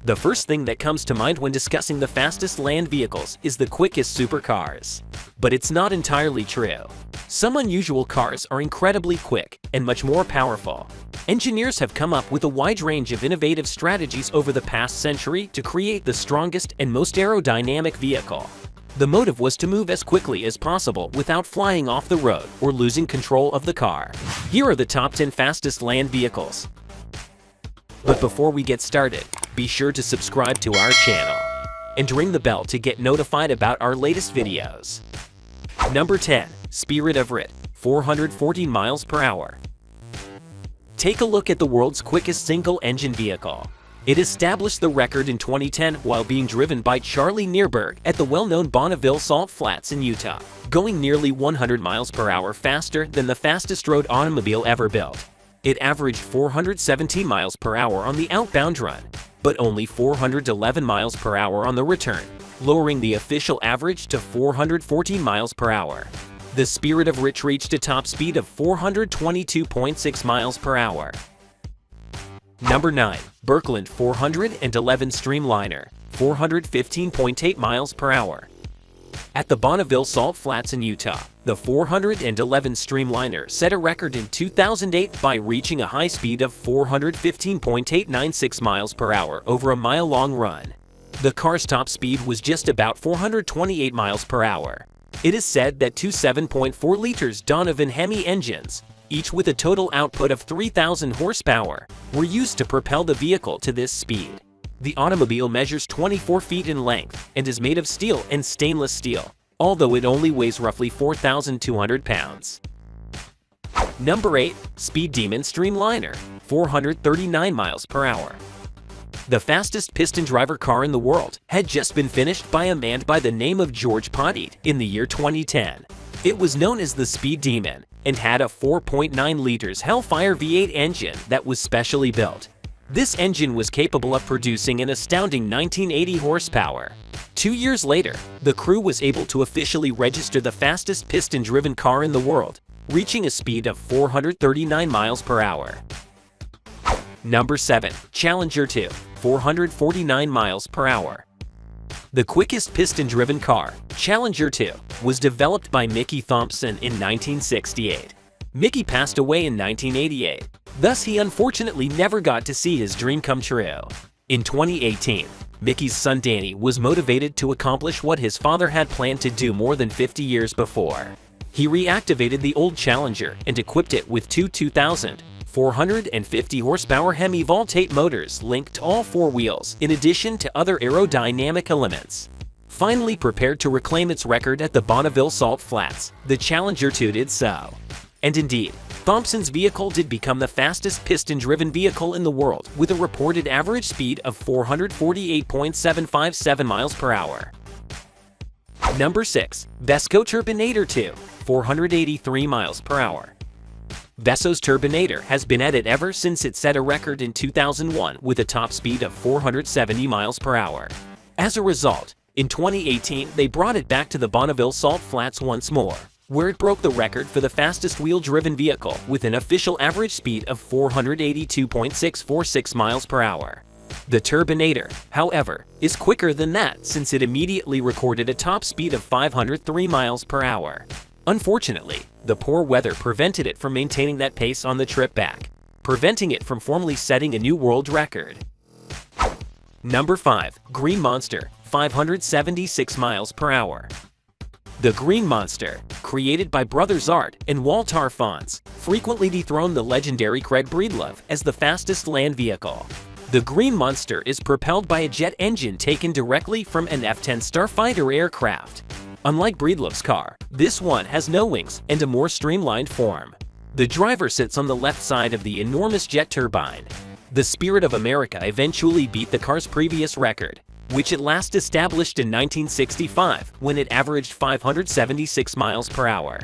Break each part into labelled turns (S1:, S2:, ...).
S1: The first thing that comes to mind when discussing the fastest land vehicles is the quickest supercars. But it's not entirely true. Some unusual cars are incredibly quick and much more powerful. Engineers have come up with a wide range of innovative strategies over the past century to create the strongest and most aerodynamic vehicle. The motive was to move as quickly as possible without flying off the road or losing control of the car. Here are the top 10 fastest land vehicles. But before we get started, be sure to subscribe to our channel and ring the bell to get notified about our latest videos. Number 10. Spirit of Rit, 440 miles per hour. Take a look at the world's quickest single-engine vehicle. It established the record in 2010 while being driven by Charlie Nearburg at the well-known Bonneville Salt Flats in Utah, going nearly 100 miles per hour faster than the fastest road automobile ever built. It averaged 417 miles per hour on the outbound run, but only 411 miles per hour on the return, lowering the official average to 414 miles per hour. The Spirit of Rit reached a top speed of 422.6 miles per hour. Number 9. Birkeland 411 Streamliner, 415.8 miles per hour. At the Bonneville Salt Flats in Utah, the 411 Streamliner set a record in 2008 by reaching a high speed of 415.896 miles per hour over a mile-long run. The car's top speed was just about 428 miles per hour. It is said that two 7.4 liters Donovan Hemi engines, each with a total output of 3,000 horsepower, were used to propel the vehicle to this speed. The automobile measures 24 feet in length and is made of steel and stainless steel, although it only weighs roughly 4,200 pounds. Number 8. Speed Demon Streamliner, 439 miles per hour. The fastest piston driver car in the world had just been finished by a man by the name of George Poteet in the year 2010. It was known as the Speed Demon and had a 4.9 liters Hellfire V8 engine that was specially built. This engine was capable of producing an astounding 1980 horsepower. 2 years later, the crew was able to officially register the fastest piston-driven car in the world, reaching a speed of 439 miles per hour. Number 7. Challenger 2, 449 miles per hour. The quickest piston-driven car, Challenger 2, was developed by Mickey Thompson in 1968. Mickey passed away in 1988. Thus, he unfortunately never got to see his dream come true. In 2018, Mickey's son Danny was motivated to accomplish what his father had planned to do more than 50 years before. He reactivated the old Challenger and equipped it with two 450 horsepower Hemi Volt-8 motors linked to all four wheels, in addition to other aerodynamic elements. Finally prepared to reclaim its record at the Bonneville Salt Flats, the Challenger 2 did so. And indeed, Thompson's vehicle did become the fastest piston-driven vehicle in the world with a reported average speed of 448.757 miles per hour. Number 6. Vesco Turbinator 2, 483 miles per hour. Vesco's Turbinator has been at it ever since it set a record in 2001 with a top speed of 470 miles per hour. As a result, in 2018 they brought it back to the Bonneville Salt Flats once more, where it broke the record for the fastest wheel-driven vehicle with an official average speed of 482.646 miles per hour. The Turbinator, however, is quicker than that since it immediately recorded a top speed of 503 miles per hour. Unfortunately, the poor weather prevented it from maintaining that pace on the trip back, preventing it from formally setting a new world record. Number 5. Green Monster, 576 miles per hour. The Green Monster, created by brothers Art and Walter Fons, frequently dethroned the legendary Craig Breedlove as the fastest land vehicle. The Green Monster is propelled by a jet engine taken directly from an F-10 Starfighter aircraft. Unlike Breedlove's car, this one has no wings and a more streamlined form. The driver sits on the left side of the enormous jet turbine. The Spirit of America eventually beat the car's previous record, which it last established in 1965 when it averaged 576 miles per hour.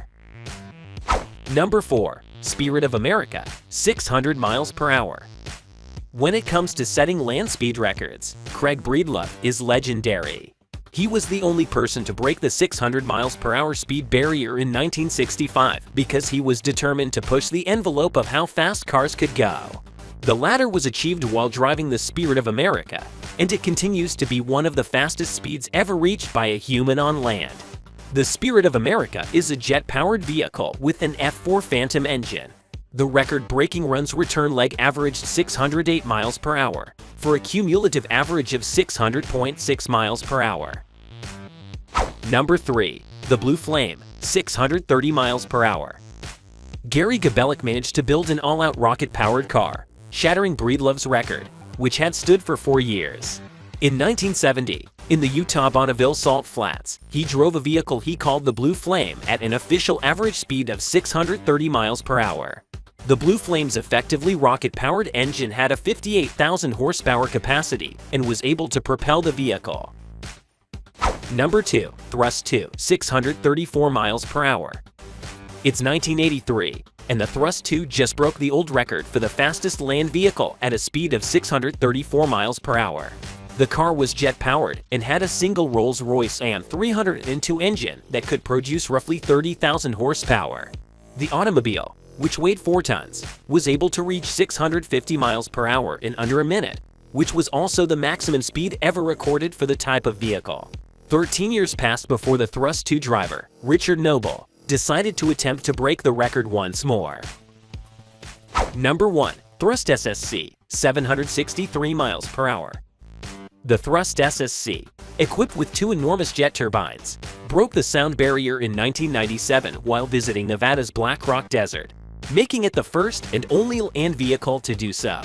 S1: Number 4. Spirit of America, 600 miles per hour. When it comes to setting land speed records, Craig Breedlove is legendary. He was the only person to break the 600 miles per hour speed barrier in 1965 because he was determined to push the envelope of how fast cars could go. The latter was achieved while driving the Spirit of America, and it continues to be one of the fastest speeds ever reached by a human on land. The Spirit of America is a jet-powered vehicle with an F4 Phantom engine. The record-breaking run's return leg averaged 608 miles per hour, for a cumulative average of 600.6 miles per hour. Number 3. The Blue Flame, 630 miles per hour. Gary Gabellic managed to build an all-out rocket-powered car, shattering Breedlove's record, which had stood for 4 years. In 1970, in the Utah Bonneville Salt Flats, he drove a vehicle he called the Blue Flame at an official average speed of 630 miles per hour. The Blue Flame's effectively rocket-powered engine had a 58,000 horsepower capacity and was able to propel the vehicle. Number 2. Thrust 2, 634 miles per hour. It's 1983, and the Thrust 2 just broke the old record for the fastest land vehicle at a speed of 634 miles per hour. The car was jet-powered and had a single Rolls-Royce AM 302 engine that could produce roughly 30,000 horsepower. The automobile, which weighed 4 tons, was able to reach 650 miles per hour in under a minute, which was also the maximum speed ever recorded for the type of vehicle. 13 years passed before the Thrust 2 driver, Richard Noble, decided to attempt to break the record once more. Number 1. Thrust SSC, 763 miles per hour. The Thrust SSC, equipped with 2 enormous jet turbines, broke the sound barrier in 1997 while visiting Nevada's Black Rock Desert, making it the first and only land vehicle to do so.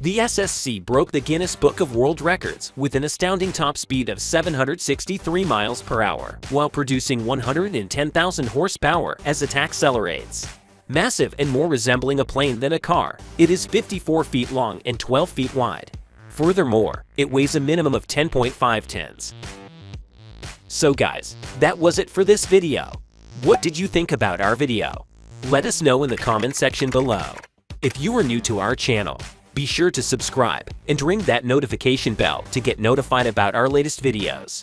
S1: The SSC broke the Guinness Book of World Records with an astounding top speed of 763 miles per hour, while producing 110,000 horsepower as it accelerates. Massive and more resembling a plane than a car, it is 54 feet long and 12 feet wide. Furthermore, it weighs a minimum of 10.5 tons. So guys, that was it for this video. What did you think about our video? Let us know in the comment section below. If you are new to our channel, be sure to subscribe and ring that notification bell to get notified about our latest videos.